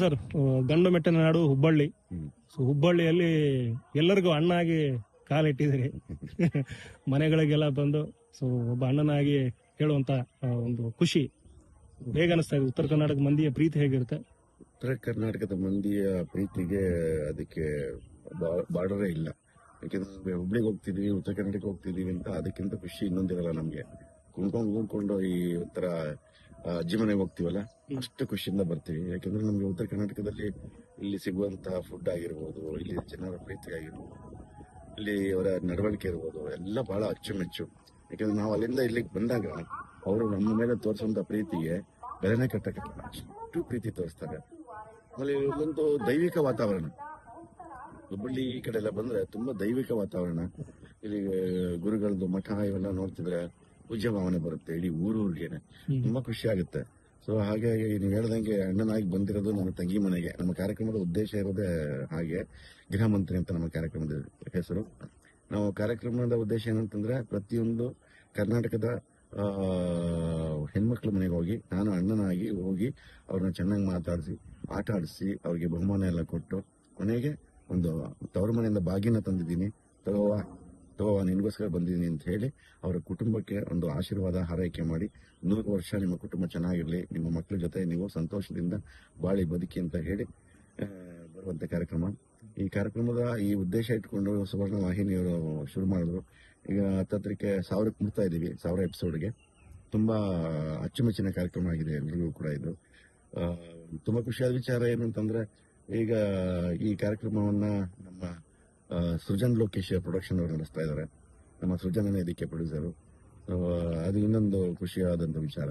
Sir, ಗಂಡು ಮೆಟ್ಟಿನ ನಾಡು Hubballi. So ಹುಬ್ಬಳ್ಳಿಯಲ್ಲಿ ಎಲ್ಲರಿಗೂ ಅಣ್ಣಾಗಿ ಕಾಲಿಟ್ಟಿದ್ದೀರಿ. ಮನೆಗಳಿಗೆಲ್ಲ ಬಂದು ಸೊ ಒಬ್ಬ ಅಣ್ಣನಾಗಿ ಹೇಳುವಂತ ಒಂದು ಖುಷಿ ಹೇಗೆ ಅನಿಸ್ತಾ ಇದೆ? ಉತ್ತರ ಕರ್ನಾಟಕ ಮಂದಿಯ ಪ್ರೀತಿ ಹೇಗಿರುತ್ತೆ? ಉತ್ತರ ಕರ್ನಾಟಕದ ಮಂದಿಯ ಪ್ರೀತಿಗೆ ಅದಕ್ಕೆ ಬಾರ್ಡರೇ ಇಲ್ಲ. ಯಾಕೆಂದ್ರೆ ಹುಬ್ಳಿಗೆ ಹೋಗ್ತಿದೀವಿ, ಉತ್ತರ ಕರ್ನಾಟಕ ಹೋಗ್ತಿದೀವಿ ಅಂತ ಅದಕ್ಕಿಂತ ಖುಷಿ ಇನ್ನೊಂದಿರಲ್ಲ ನಮ್ಗೆ. ಕುಣ್ಕೊಂಡು ಈ ಉತ್ತರ ಅಜ್ಜಿ ಮನೆಗೆ ಹೋಗ್ತೀವಲ್ಲ, ಅಷ್ಟು ಖುಷಿಯಿಂದ ಬರ್ತೀವಿ. ಯಾಕಂದ್ರೆ ನಮ್ಗೆ ಉತ್ತರ ಕರ್ನಾಟಕದಲ್ಲಿ ಇಲ್ಲಿ ಸಿಗುವಂತಹ ಫುಡ್ ಆಗಿರ್ಬೋದು, ಇಲ್ಲಿ ಜನರ ಪ್ರೀತಿ ಆಗಿರ್ಬೋದು, ಇಲ್ಲಿ ಅವರ ನಡವಳಿಕೆ ಇರ್ಬೋದು, ಎಲ್ಲ ಬಹಳ ಅಚ್ಚುಮೆಚ್ಚು. ಯಾಕಂದ್ರೆ ನಾವು ಅಲ್ಲಿಂದ ಇಲ್ಲಿಗೆ ಬಂದಾಗ ಅವರು ನಮ್ಮ ಮೇಲೆ ತೋರಿಸುವಂತ ಪ್ರೀತಿಗೆ ಬೆಲೆನೇ ಕಟ್ಟಕ್ಕಿಲ್ಲ, ಅಷ್ಟು ಪ್ರೀತಿ ತೋರಿಸ್ತಾರೆ. ಆಮೇಲೆ ಇಲ್ಲೊಂದು ದೈವಿಕ ವಾತಾವರಣ. ಹುಬ್ಬಳ್ಳಿ ಈ ಕಡೆ ಎಲ್ಲ ಬಂದ್ರೆ ತುಂಬಾ ದೈವಿಕ ವಾತಾವರಣ. ಇಲ್ಲಿ ಗುರುಗಳದ್ದು ಮಠ ಇವೆಲ್ಲ ನೋಡ್ತಿದ್ರೆ ಪೂಜ್ಯ ಭಾವನೆ ಬರುತ್ತೆ ಇಡೀ ಊರೂರಿಗೇನೆ. ತುಂಬಾ ಖುಷಿ ಆಗುತ್ತೆ. ಸೊ ಹಾಗಾಗಿ ನೀವು ಹೇಳ್ದಂಗೆ ಅಣ್ಣನಾಗಿ ಬಂದಿರೋದು ನಮ್ಮ ತಂಗಿ ಮನೆಗೆ. ನಮ್ಮ ಕಾರ್ಯಕ್ರಮದ ಉದ್ದೇಶ ಇರೋದೇ ಹಾಗೆ, ಗೃಹ ಮಂತ್ರಿ ಅಂತ ನಮ್ಮ ಕಾರ್ಯಕ್ರಮದ ಹೆಸರು. ನಾವು ಕಾರ್ಯಕ್ರಮದ ಉದ್ದೇಶ ಏನಂತಂದ್ರೆ, ಪ್ರತಿಯೊಂದು ಕರ್ನಾಟಕದ ಹೆಣ್ಮಕ್ಳ ಮನೆಗೆ ಹೋಗಿ, ನಾನು ಅಣ್ಣನಾಗಿ ಹೋಗಿ ಅವ್ರನ್ನ ಚೆನ್ನಾಗಿ ಮಾತಾಡಿಸಿ, ಆಟ ಆಡಿಸಿ, ಅವ್ರಿಗೆ ಬಹುಮಾನ ಎಲ್ಲ ಕೊಟ್ಟು, ಕೊನೆಗೆ ಒಂದು ತವರು ಮನೆಯಿಂದ ಬಾಗಿನ ತಂದಿದ್ದೀನಿ, ತಗೋವಾ ನಿನ್ಗೋಸ್ಕರ ಬಂದಿದ್ದೀನಿ ಅಂತ ಹೇಳಿ ಅವರ ಕುಟುಂಬಕ್ಕೆ ಒಂದು ಆಶೀರ್ವಾದ ಹಾರೈಕೆ ಮಾಡಿ, 100 ವರ್ಷ ನಿಮ್ಮ ಕುಟುಂಬ ಚೆನ್ನಾಗಿರ್ಲಿ, ನಿಮ್ಮ ಮಕ್ಕಳ ಜೊತೆ ನೀವು ಸಂತೋಷದಿಂದ ಬಾಳಿ ಬದುಕಿ ಅಂತ ಹೇಳಿ ಬರುವಂತ ಕಾರ್ಯಕ್ರಮ. ಈ ಕಾರ್ಯಕ್ರಮದ ಈ ಉದ್ದೇಶ ಇಟ್ಕೊಂಡು ಸುವರ್ಣ ವಾಹಿನಿಯವರು ಶುರು ಮಾಡಿದ್ರು. ಈಗ ಹತ್ತತ್ರಕ್ಕೆ 1000ಕ್ಕೆ ಮುಟ್ತಾ ಇದೀವಿ, 1000 ಎಪಿಸೋಡ್ಗೆ. ತುಂಬಾ ಅಚ್ಚುಮೆಚ್ಚಿನ ಕಾರ್ಯಕ್ರಮ ಆಗಿದೆ ಎಲ್ರಿಗೂ ಕೂಡ ಇದು. ತುಂಬಾ ಖುಷಿಯಾದ ವಿಚಾರ ಏನಂತಂದ್ರೆ, ಈಗ ಈ ಕಾರ್ಯಕ್ರಮವನ್ನ ನಮ್ಮ ಸೃಜನ್ ಲೋಕೇಶ್ ಪ್ರೊಡಕ್ಷನ್ ಅವರು ನಡೆಸ್ತಾ ಇದ್ದಾರೆ. ನಮ್ಮ ಸೃಜನನೇ ಇದಕ್ಕೆ ಪ್ರೊಡ್ಯೂಸರು. ಅದು ಇನ್ನೊಂದು ಖುಷಿಯಾದಂತ ವಿಚಾರ.